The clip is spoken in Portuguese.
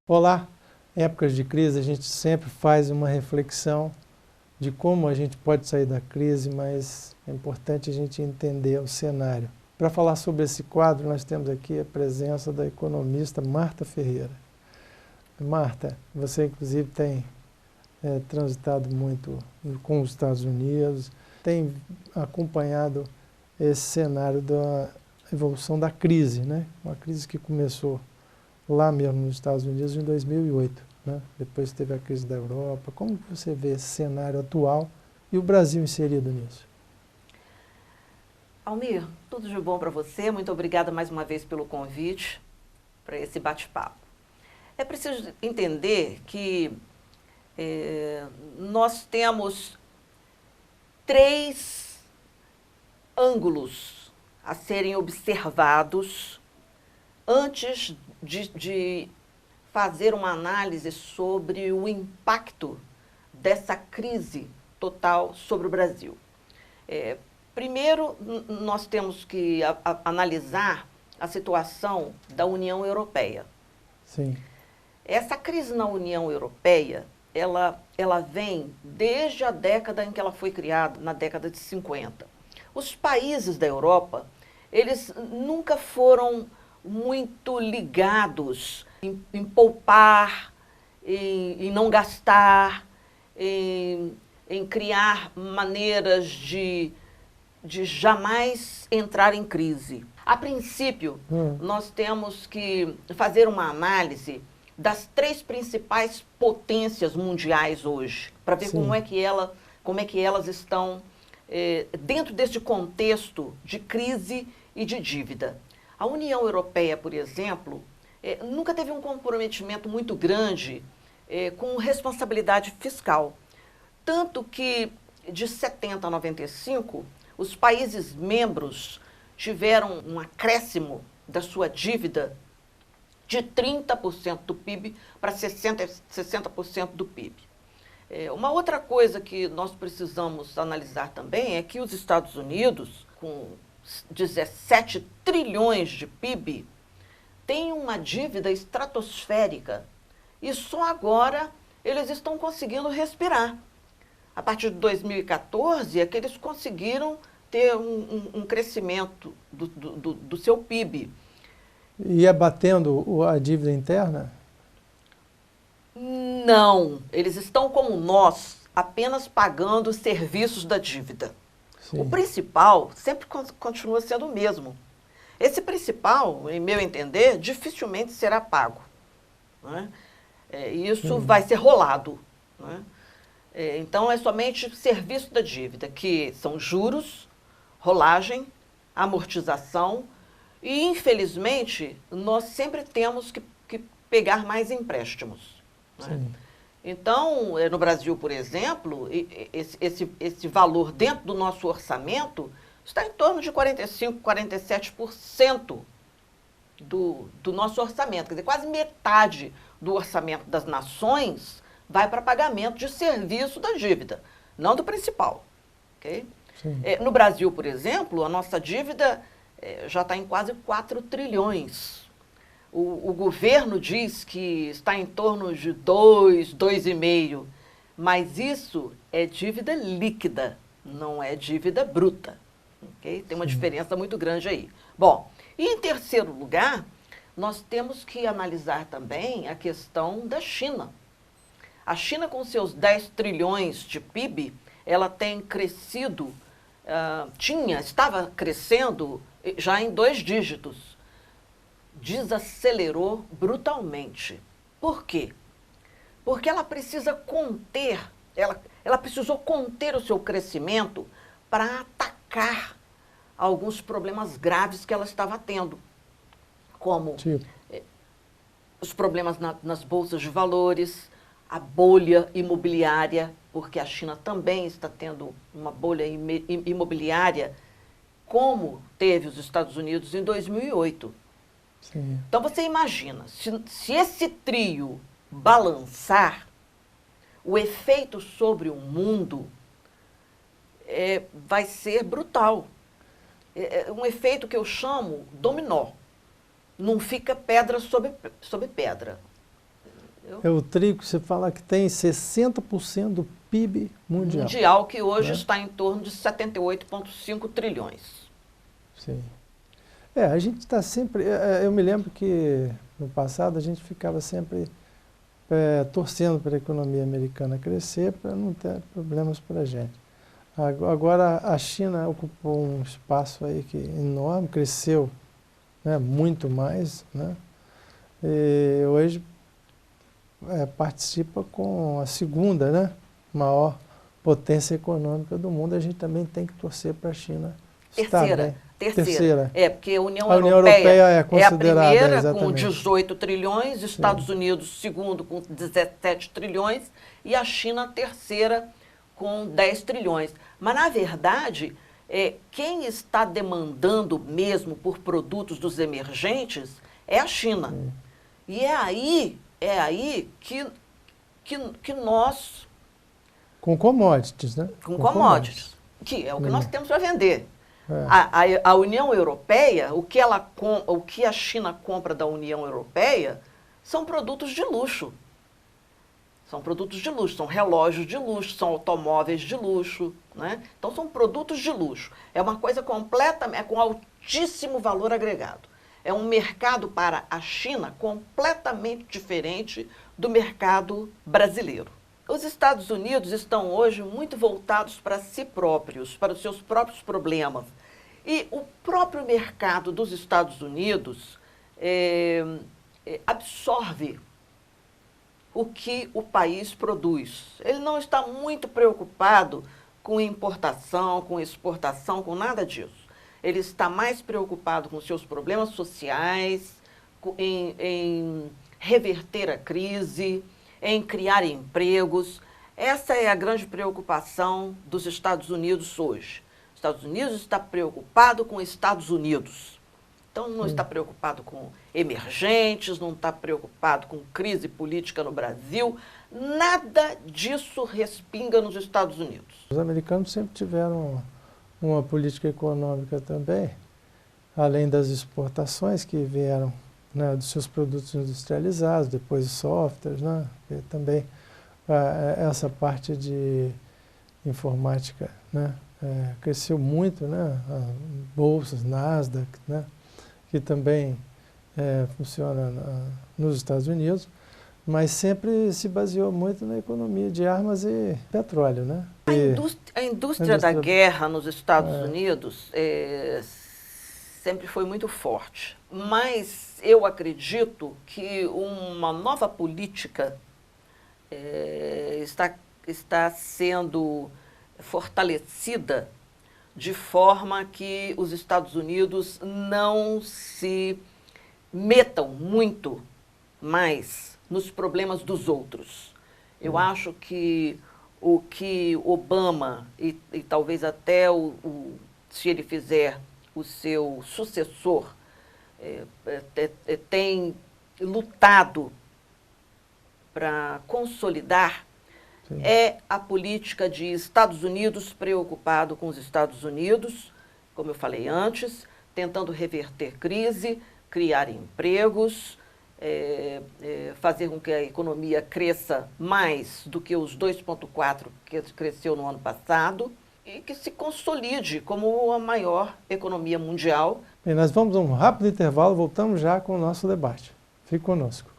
Olá! Em épocas de crise a gente sempre faz uma reflexão de como a gente pode sair da crise, mas é importante a gente entender o cenário. Para falar sobre esse quadro, nós temos aqui a presença da economista Marta Ferreira. Marta, você inclusive tem transitado muito com os Estados Unidos, tem acompanhado esse cenário da evolução da crise, né? Uma crise que começou lá mesmo nos Estados Unidos em 2008, né? Depois teve a crise da Europa. Como você vê esse cenário atual e o Brasil inserido nisso? Almir, tudo de bom para você. Muito obrigada mais uma vez pelo convite para esse bate-papo. É preciso entender que nós temos 3 ângulos a serem observados antes de fazer uma análise sobre o impacto dessa crise total sobre o Brasil. Primeiro, nós temos que analisar a situação da União Europeia. Sim. Essa crise na União Europeia, ela vem desde a década em que ela foi criada, na década de 50. Os países da Europa, eles nunca foram muito ligados em poupar, em não gastar, em criar maneiras de jamais entrar em crise. A princípio, nós temos que fazer uma análise das 3 principais potências mundiais hoje, para ver como é que elas estão dentro deste contexto de crise e de dívida. A União Europeia, por exemplo, nunca teve um comprometimento muito grande com responsabilidade fiscal. Tanto que, de 70 a 95, os países membros tiveram um acréscimo da sua dívida de 30% do PIB para 60% do PIB. Uma outra coisa que nós precisamos analisar também é que os Estados Unidos, com 17 trilhões de PIB, tem uma dívida estratosférica e só agora eles estão conseguindo respirar. A partir de 2014 é que eles conseguiram ter um crescimento do seu PIB. E abatendo a dívida interna? Não, eles estão como nós, apenas pagando os serviços da dívida. Sim. O principal sempre continua sendo o mesmo. Esse principal, em meu entender, dificilmente será pago, né? Isso vai ser rolado, né? Então, é somente serviço da dívida, que são juros, rolagem, amortização e, infelizmente, nós sempre temos que pegar mais empréstimos, né? Então, no Brasil, por exemplo, esse valor dentro do nosso orçamento está em torno de 45%, 47% do nosso orçamento. Quer dizer, quase metade do orçamento das nações vai para pagamento de serviço da dívida, não do principal. Okay? No Brasil, por exemplo, a nossa dívida já está em quase 4 trilhões. O governo diz que está em torno de 2,5, mas isso é dívida líquida, não é dívida bruta. Okay? Tem uma diferença muito grande aí. Bom, e em terceiro lugar, nós temos que analisar também a questão da China. A China, com seus 10 trilhões de PIB, ela tem crescido, estava crescendo já em 2 dígitos. Desacelerou brutalmente. Por quê? Porque ela precisa conter, ela precisou conter o seu crescimento para atacar alguns problemas graves que ela estava tendo, como os problemas nas bolsas de valores, a bolha imobiliária, porque a China também está tendo uma bolha imobiliária como teve os Estados Unidos em 2008. Sim. Então você imagina, se esse trio balançar, o efeito sobre o mundo vai ser brutal. É um efeito que eu chamo dominó. Não fica pedra sobre pedra. É o trio que você fala que tem 60% do PIB mundial. Mundial, que hoje né? está em torno de 78,5 trilhões. Sim. A gente está sempre... Eu me lembro que no passado a gente ficava sempre torcendo para a economia americana crescer para não ter problemas para a gente. Agora a China ocupou um espaço aí que enorme, cresceu, né, muito mais, né? E hoje participa com a segunda, né, maior potência econômica do mundo. A gente também tem que torcer para a China estar bem. Terceira. Porque a União Europeia é considerada, a primeira exatamente, com 18 trilhões, Estados Sim. Unidos segundo com 17 trilhões e a China a terceira com 10 trilhões. Mas, na verdade, quem está demandando mesmo por produtos dos emergentes é a China. Sim. E é aí que nós... Com commodities, né? Com commodities, que é o que nós temos para vender. A União Europeia, o que a China compra da União Europeia são produtos de luxo. São produtos de luxo, são relógios de luxo, são automóveis de luxo, né? Então são produtos de luxo. É uma coisa completamente, com altíssimo valor agregado. É um mercado para a China completamente diferente do mercado brasileiro. Os Estados Unidos estão hoje muito voltados para si próprios, para os seus próprios problemas. E o próprio mercado dos Estados Unidos absorve o que o país produz. Ele não está muito preocupado com importação, com exportação, com nada disso. Ele está mais preocupado com seus problemas sociais, em reverter a crise, em criar empregos. Essa é a grande preocupação dos Estados Unidos hoje. Os Estados Unidos está preocupado com os Estados Unidos. Então, não está preocupado com emergentes, não está preocupado com crise política no Brasil. Nada disso respinga nos Estados Unidos. Os americanos sempre tiveram uma política econômica também, além das exportações que vieram, né, dos seus produtos industrializados, depois softwares, né, e também essa parte de informática, né, cresceu muito, né, bolsas, Nasdaq, né, que também funciona nos Estados Unidos, mas sempre se baseou muito na economia de armas e petróleo, né? A indústria da guerra nos Estados Unidos sempre foi muito forte, mas eu acredito que uma nova política está sendo fortalecida de forma que os Estados Unidos não se metam muito mais nos problemas dos outros. Eu acho que o que Obama e talvez até se ele fizer o seu sucessor tem lutado para consolidar é a política de Estados Unidos preocupado com os Estados Unidos, como eu falei antes, tentando reverter crise, criar empregos, fazer com que a economia cresça mais do que os 2,4% que cresceu no ano passado e que se consolide como a maior economia mundial. Bem, nós vamos a um rápido intervalo, voltamos já com o nosso debate. Fique conosco.